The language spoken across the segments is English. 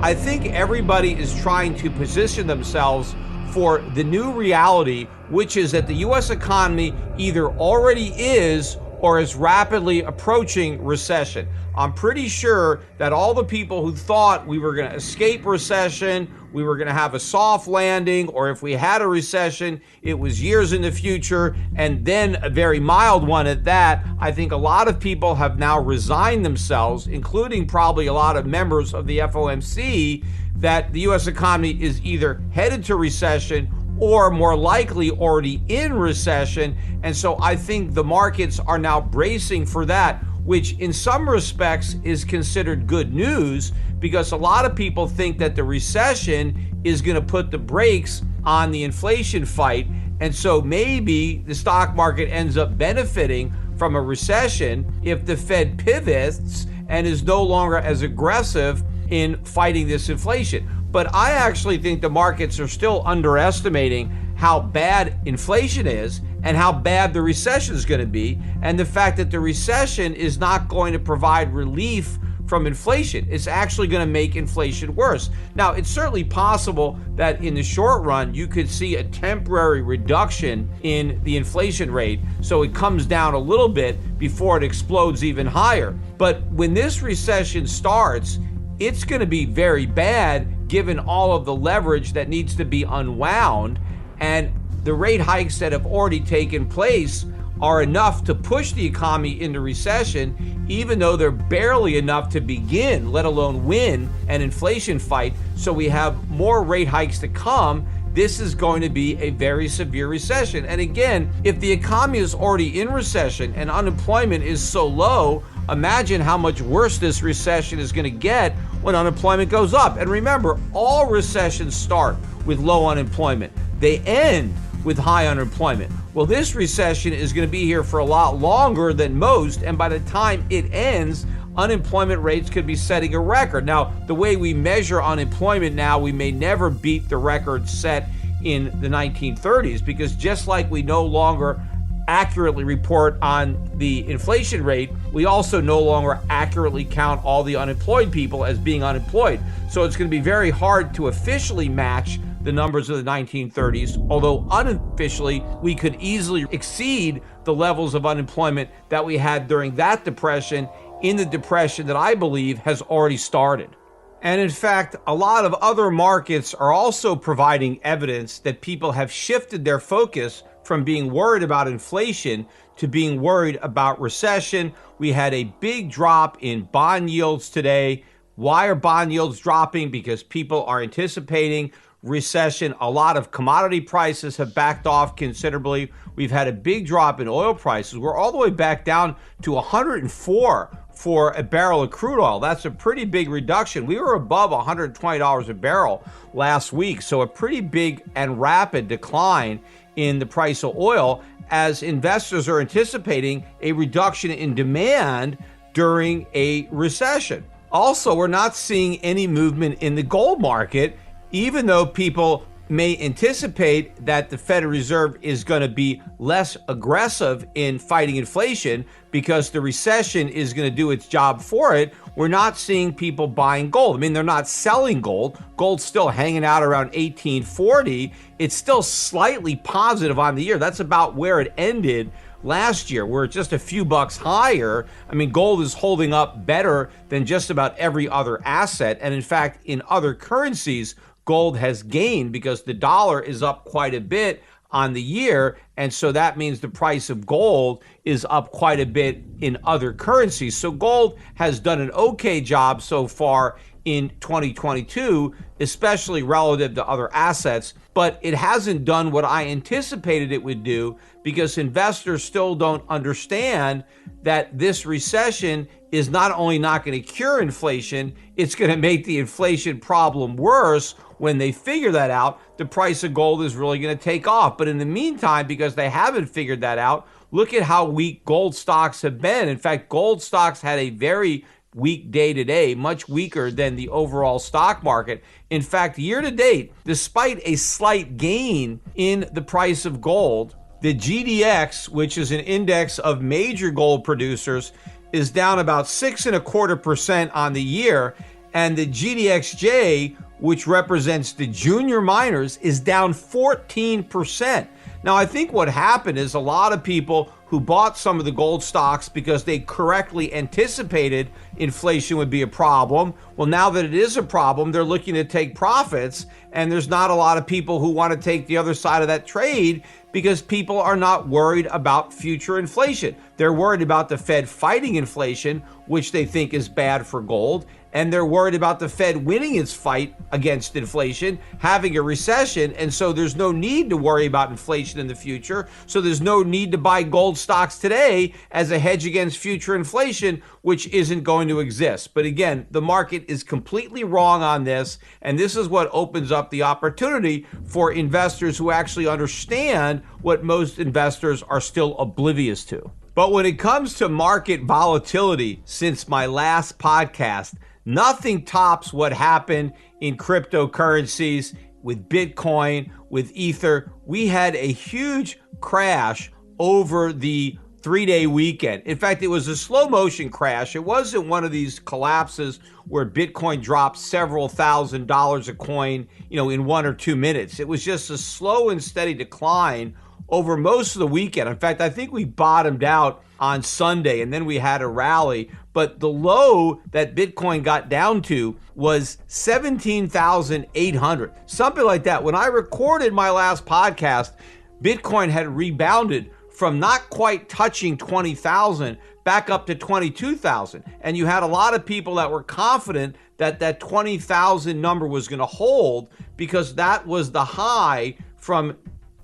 I think everybody is trying to position themselves for the new reality, which is that the U.S. economy either already is or is rapidly approaching recession. I'm pretty sure that all the people who thought we were going to escape recession, we were going to have a soft landing, or if we had a recession, it was years in the future, and then a very mild one at that. I think a lot of people have now resigned themselves, including probably a lot of members of the FOMC, that the U.S. economy is either headed to recession or more likely already in recession. And so I think the markets are now bracing for that, which in some respects is considered good news, because a lot of people think that the recession is going to put the brakes on the inflation fight. And so maybe the stock market ends up benefiting from a recession if the Fed pivots and is no longer as aggressive in fighting this inflation. But I actually think the markets are still underestimating how bad inflation is and how bad the recession is going to be, and the fact that the recession is not going to provide relief from inflation. It's actually going to make inflation worse. Now, it's certainly possible that in the short run, you could see a temporary reduction in the inflation rate, so it comes down a little bit before it explodes even higher. But when this recession starts, it's going to be very bad given all of the leverage that needs to be unwound, and the rate hikes that have already taken place are enough to push the economy into recession, even though they're barely enough to begin, let alone win, an inflation fight. So we have more rate hikes to come. This is going to be a very severe recession. And again, if the economy is already in recession and unemployment is so low, imagine how much worse this recession is going to get when unemployment goes up. And remember, all recessions start with low unemployment. They end with high unemployment. Well, this recession is going to be here for a lot longer than most, and by the time it ends, unemployment rates could be setting a record. Now, the way we measure unemployment now, we may never beat the record set in the 1930s, because just like we no longer accurately report on the inflation rate, we also no longer accurately count all the unemployed people as being unemployed. So it's going to be very hard to officially match the numbers of the 1930s, although unofficially we could easily exceed the levels of unemployment that we had during that depression, in the depression that I believe has already started. And in fact, a lot of other markets are also providing evidence that people have shifted their focus from being worried about inflation to being worried about recession. We had a big drop in bond yields today. Why are bond yields dropping? Because people are anticipating recession. A lot of commodity prices have backed off considerably. We've had a big drop in oil prices. We're all the way back down to 104 for a barrel of crude oil. That's a pretty big reduction. We were above $120 a barrel last week, so a pretty big and rapid decline in the price of oil, as investors are anticipating a reduction in demand during a recession. Also, we're not seeing any movement in the gold market, even though people may anticipate that the Federal Reserve is going to be less aggressive in fighting inflation because the recession is going to do its job for it. We're not seeing people buying gold. I mean, they're not selling gold. Gold's still hanging out around 1840. It's still slightly positive on the year. That's about where it ended last year. We're just a few bucks higher. I mean, gold is holding up better than just about every other asset. And in fact, in other currencies, gold has gained because the dollar is up quite a bit on the year. And so that means the price of gold is up quite a bit in other currencies. So gold has done an okay job so far in 2022, especially relative to other assets, but it hasn't done what I anticipated it would do, because investors still don't understand that this recession is not only not going to cure inflation, it's going to make the inflation problem worse. When they figure that out, the price of gold is really going to take off. But in the meantime, because they haven't figured that out, look at how weak gold stocks have been. In fact, gold stocks had a very weak day today, much weaker than the overall stock market. In fact, year to date, despite a slight gain in the price of gold, the GDX, which is an index of major gold producers, is down about 6.25% on the year. And the GDXJ, which represents the junior miners, is down 14%. Now, I think what happened is a lot of people who bought some of the gold stocks because they correctly anticipated inflation would be a problem. Well, now that it is a problem, they're looking to take profits, and there's not a lot of people who want to take the other side of that trade because people are not worried about future inflation. They're worried about the Fed fighting inflation, which they think is bad for gold. And they're worried about the Fed winning its fight against inflation, having a recession. And so there's no need to worry about inflation in the future. So there's no need to buy gold stocks today as a hedge against future inflation, which isn't going to exist. But again, the market is completely wrong on this. And this is what opens up the opportunity for investors who actually understand what most investors are still oblivious to. But when it comes to market volatility, since my last podcast, nothing tops what happened in cryptocurrencies with Bitcoin, with Ether. We had a huge crash over the 3-day weekend. In fact, it was a slow motion crash. It wasn't one of these collapses where Bitcoin dropped several $1,000s a coin, in 1 or 2 minutes. It was just a slow and steady decline over most of the weekend. In fact, I think we bottomed out on Sunday and then we had a rally. But the low that Bitcoin got down to was 17,800, something like that. When I recorded my last podcast, Bitcoin had rebounded from not quite touching 20,000 back up to 22,000. And you had a lot of people that were confident that that 20,000 number was going to hold because that was the high from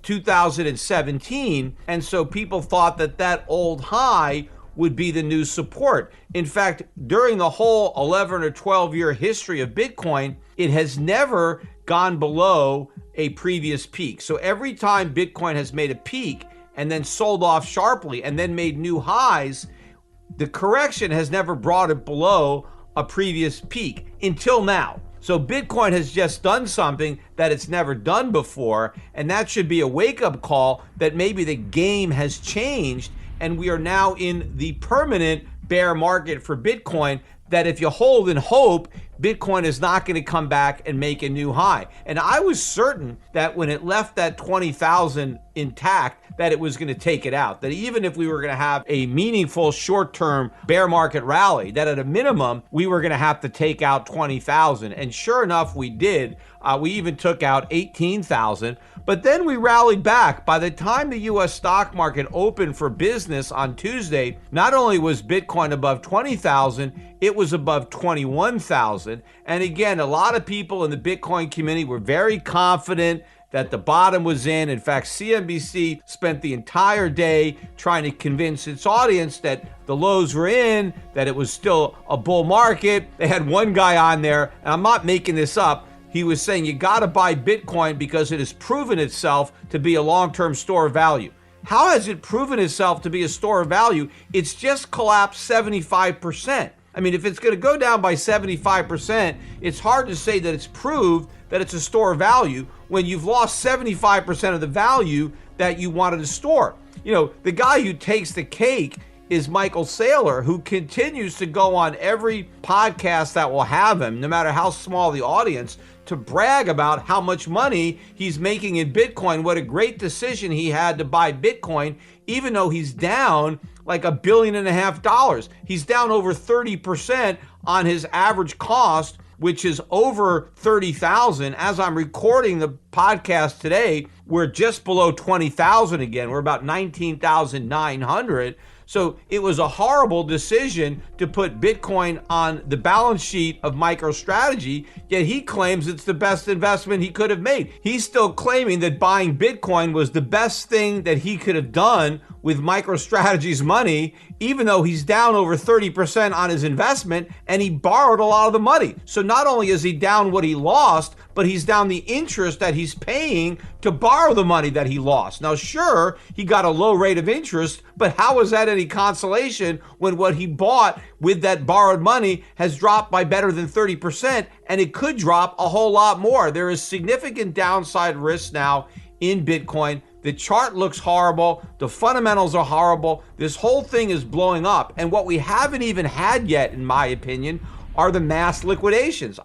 2017, and so people thought that that old high would be the new support. In fact, during the whole 11 or 12-year history of Bitcoin, it has never gone below a previous peak. So every time Bitcoin has made a peak and then sold off sharply and then made new highs, the correction has never brought it below a previous peak until now. So Bitcoin has just done something that it's never done before, and that should be a wake-up call that maybe the game has changed and we are now in the permanent bear market for Bitcoin, that if you hold and hope, Bitcoin is not going to come back and make a new high. And I was certain that when it left that 20,000 intact, that it was going to take it out. That even if we were going to have a meaningful short-term bear market rally, that at a minimum, we were going to have to take out 20,000. And sure enough, we did. We even took out 18,000. But then we rallied back. By the time the U.S. stock market opened for business on Tuesday, not only was Bitcoin above 20,000, it was above 21,000. And again, a lot of people in the Bitcoin community were very confident that the bottom was in. In fact, CNBC spent the entire day trying to convince its audience that the lows were in, that it was still a bull market. They had one guy on there, and I'm not making this up, he was saying you got to buy Bitcoin because it has proven itself to be a long-term store of value. How has it proven itself to be a store of value? It's just collapsed 75%. I mean, if it's going to go down by 75%, it's hard to say that it's proved that it's a store of value when you've lost 75% of the value that you wanted to store. The guy who takes the cake is Michael Saylor, who continues to go on every podcast that will have him, no matter how small the audience, to brag about how much money he's making in Bitcoin, what a great decision he had to buy Bitcoin, even though he's down like $1.5 billion. He's down over 30% on his average cost, which is over 30,000. As I'm recording the podcast today, we're just below 20,000 again. We're about 19,900. So it was a horrible decision to put Bitcoin on the balance sheet of MicroStrategy, yet he claims it's the best investment he could have made. He's still claiming that buying Bitcoin was the best thing that he could have done with MicroStrategy's money, even though he's down over 30% on his investment and he borrowed a lot of the money. So not only is he down what he lost, but he's down the interest that he's paying to borrow the money that he lost. Now, sure, he got a low rate of interest, but how is that any consolation when what he bought with that borrowed money has dropped by better than 30%, and it could drop a whole lot more? There is significant downside risk now in Bitcoin. The chart looks horrible. The fundamentals are horrible. This whole thing is blowing up. And what we haven't even had yet, in my opinion, are the mass liquidations.